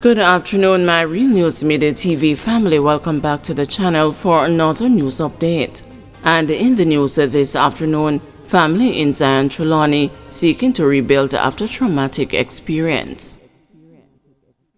Good afternoon, my Real News Midday TV family. Welcome back to the channel for another news update. And in the news this afternoon, family in Zion Trelawney seeking to rebuild after traumatic experience.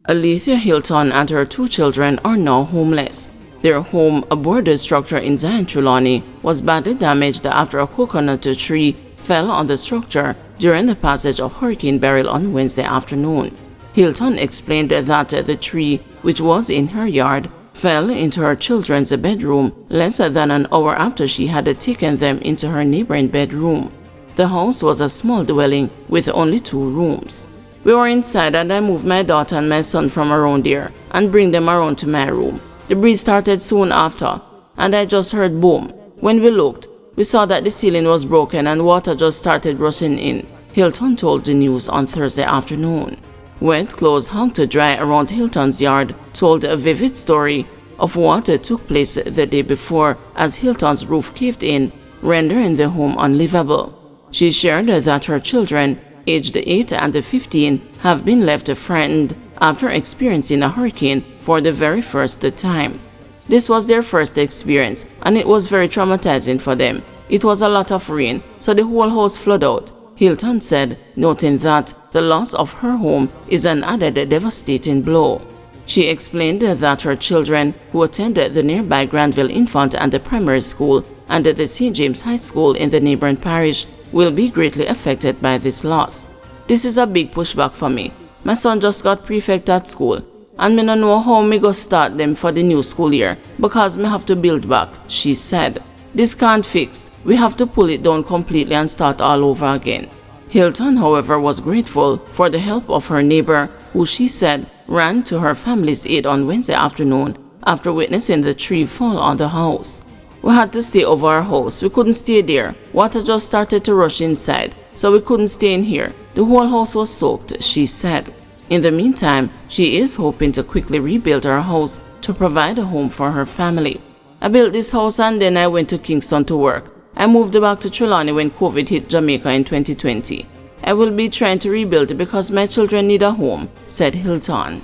Alethea Hilton and her two children are now homeless. Their home, a boarded structure in Zion Trelawney, was badly damaged after a coconut tree fell on the structure during the passage of Hurricane Beryl on Wednesday afternoon. Hilton explained that the tree, which was in her yard, fell into her children's bedroom less than an hour after she had taken them into her neighboring bedroom. The house was a small dwelling with only 2 rooms. We were inside and I moved my daughter and my son from around there and bring them around to my room. The breeze started soon after and I just heard boom. When we looked, we saw that the ceiling was broken and water just started rushing in, Hilton told the news on Thursday afternoon. Wet clothes hung to dry around Hilton's yard told a vivid story of what took place the day before as Hilton's roof caved in, rendering the home unlivable. She shared that her children, aged 8 and 15, have been left frightened after experiencing a hurricane for the very first time. This was their first experience and it was very traumatizing for them. It was a lot of rain, so the whole house flooded out, Hilton said, noting that the loss of her home is an added devastating blow. She explained that her children, who attended the nearby Granville Infant and the Primary School and the St. James High School in the neighboring parish, will be greatly affected by this loss. This is a big pushback for me. My son just got prefect at school, and me no know how me go start them for the new school year because me have to build back, she said. This can't fix. We have to pull it down completely and start all over again. Hilton, however, was grateful for the help of her neighbor, who she said ran to her family's aid on Wednesday afternoon after witnessing the tree fall on the house. We had to stay over our house. We couldn't stay there. Water just started to rush inside, so we couldn't stay in here. The whole house was soaked, she said. In the meantime, she is hoping to quickly rebuild her house to provide a home for her family. I built this house and then I went to Kingston to work. I moved back to Trelawney when COVID hit Jamaica in 2020. I will be trying to rebuild because my children need a home, said Hilton.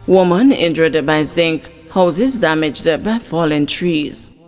Woman injured by zinc, houses damaged by fallen trees.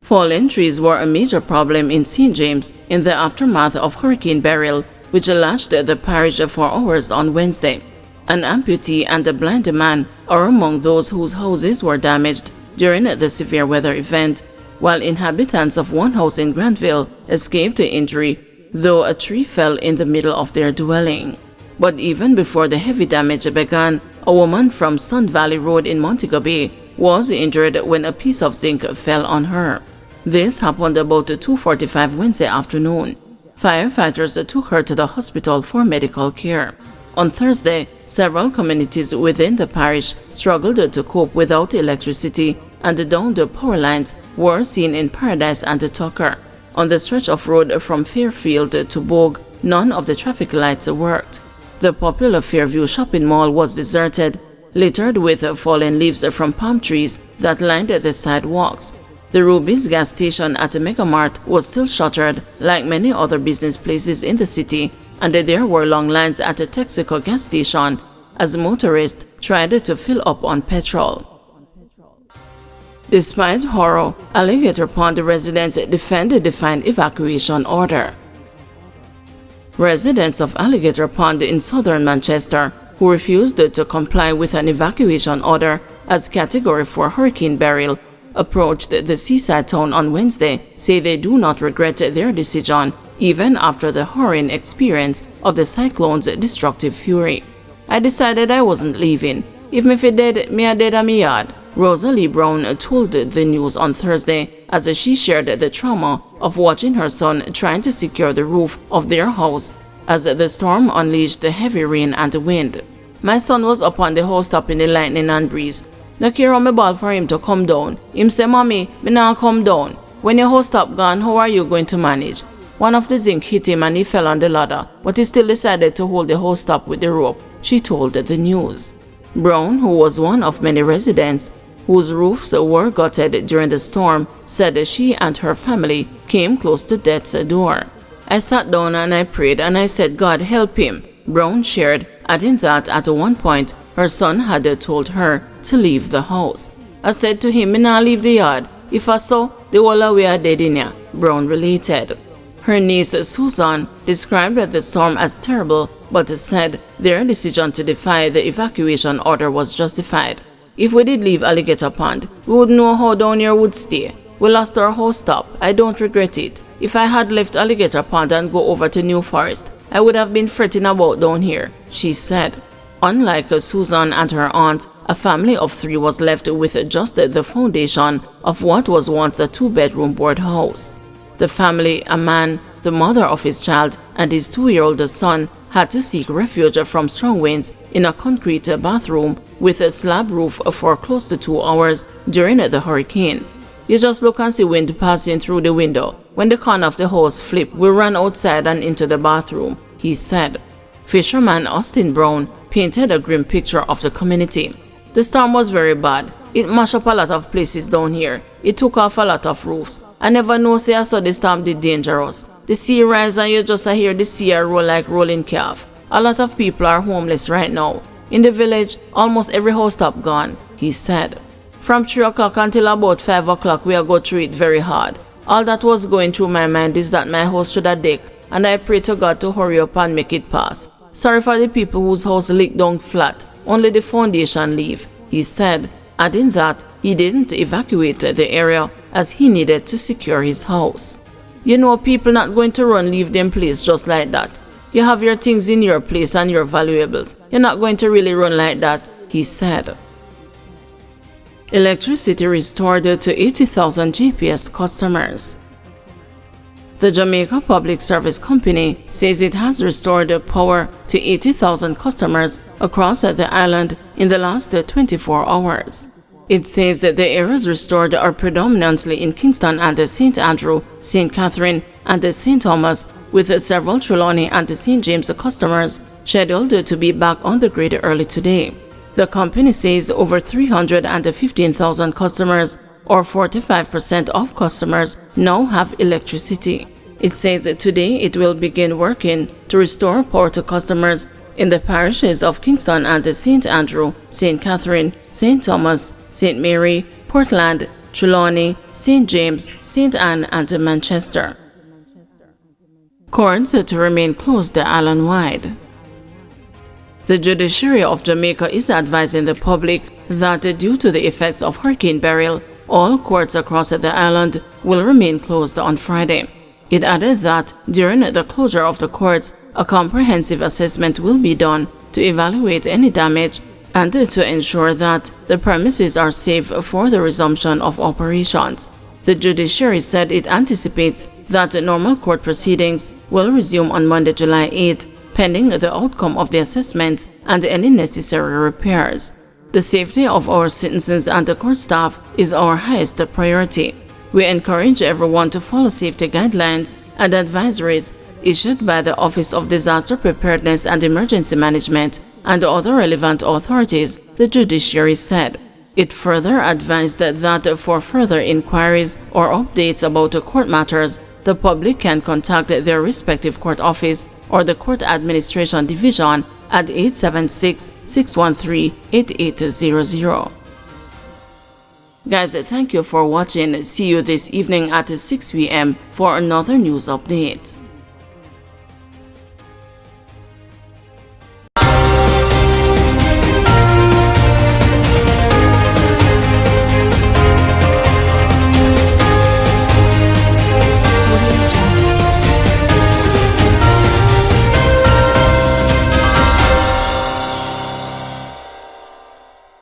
Fallen trees were a major problem in St. James in the aftermath of Hurricane Beryl, which lashed the parish for hours on Wednesday. An amputee and a blind man are among those whose houses were damaged during the severe weather event, while inhabitants of one house in Granville escaped injury, though a tree fell in the middle of their dwelling. But even before the heavy damage began, a woman from Sun Valley Road in Montego Bay was injured when a piece of zinc fell on her. This happened about 2:45 Wednesday afternoon. Firefighters took her to the hospital for medical care. On Thursday, several communities within the parish struggled to cope without electricity, and the downed power lines were seen in Paradise and Tucker. On the stretch of road from Fairfield to Bogue, none of the traffic lights worked. The popular Fairview shopping mall was deserted, littered with fallen leaves from palm trees that lined the sidewalks. The Ruby's gas station at Megamart was still shuttered, like many other business places in the city, and there were long lines at a Texaco gas station as motorists tried to fill up on petrol. Despite horror, Alligator Pond residents defend the defined evacuation order. Residents of Alligator Pond in southern Manchester, who refused to comply with an evacuation order as Category 4 Hurricane Beryl, approached the seaside town on Wednesday, say they do not regret their decision even after the harrowing experience of the cyclone's destructive fury. I decided I wasn't leaving. If me fi dead, me a dead a me yard, Rosalie Brown told the news on Thursday as she shared the trauma of watching her son trying to secure the roof of their house as the storm unleashed heavy rain and wind. My son was up on the housetop in the lightning and breeze. No care how me ball for him to come down. Him say, "Mommy, me now come down. When your housetop gone, how are you going to manage?" One of the zinc hit him and he fell on the ladder, but he still decided to hold the housetop with the rope, she told the news. Brown, who was one of many residents whose roofs were gutted during the storm, said she and her family came close to death's door. I sat down and I prayed and I said, "God, help him," Brown shared adding that at one point her son had told her to leave the house. "I said to him, me nah leave the yard. If I saw, the whole of we are dead in here," Brown related. Her niece Susan described the storm as terrible, but said their decision to defy the evacuation order was justified. "If we did leave Alligator Pond, we would know how down here would stay. We lost our whole stop. I don't regret it. If I had left Alligator Pond and go over to New Forest, I would have been fretting about down here," she said. Unlike Susan and her aunt, a family of 3 was left with just the foundation of what was once a 2-bedroom board house. The family, a man, the mother of his child, and his 2-year-old son, had to seek refuge from strong winds in a concrete bathroom with a slab roof for close to 2 hours during the hurricane. "You just look and see wind passing through the window. When the corner of the house flipped, we ran outside and into the bathroom," he said. Fisherman Austin Brown painted a grim picture of the community. "The storm was very bad. It mashed up a lot of places down here. It took off a lot of roofs. I never know say I saw the storm did dangerous. The sea rise and you just hear the sea roll like rolling calf. A lot of people are homeless right now. In the village, almost every house top gone," he said. "From 3 o'clock until about 5 o'clock we are go through it very hard. All that was going through my mind is that my house should have deck, and I pray to God to hurry up and make it pass. Sorry for the people whose house leaked down flat. Only the foundation leave," he said, adding that he didn't evacuate the area as he needed to secure his house. "You know, people not going to run leave them place just like that. You have your things in your place and your valuables. You're not going to really run like that," he said. Electricity restored to 80,000 GPS customers. The Jamaica Public Service Company says it has restored power to 80,000 customers across the island in the last 24 hours. It says that the areas restored are predominantly in Kingston and St. Andrew, St. Catherine, and St. Thomas, with several Trelawney and St. James customers scheduled to be back on the grid early today. The company says over 315,000 customers, or 45% of customers, now have electricity. It says that today it will begin working to restore power to customers in the parishes of Kingston and St. Andrew, St. Catherine, St. Thomas, St. Mary, Portland, Trelawney, St. James, St. Anne, and Manchester. Courts to remain closed island-wide. The judiciary of Jamaica is advising the public that due to the effects of Hurricane Beryl, all courts across the island will remain closed on Friday. It added that during the closure of the courts, a comprehensive assessment will be done to evaluate any damage and to ensure that the premises are safe for the resumption of operations. The judiciary said it anticipates that normal court proceedings will resume on Monday, July 8, pending the outcome of the assessment and any necessary repairs. The safety of our citizens and the court staff is our highest priority. We encourage everyone to follow safety guidelines and advisories issued by the Office of Disaster Preparedness and Emergency Management and other relevant authorities, the judiciary said. It further advised that for further inquiries or updates about court matters, the public can contact their respective court office or the Court Administration Division at 876-613-8800. Guys, thank you for watching. See you this evening at 6 p.m. for another news update.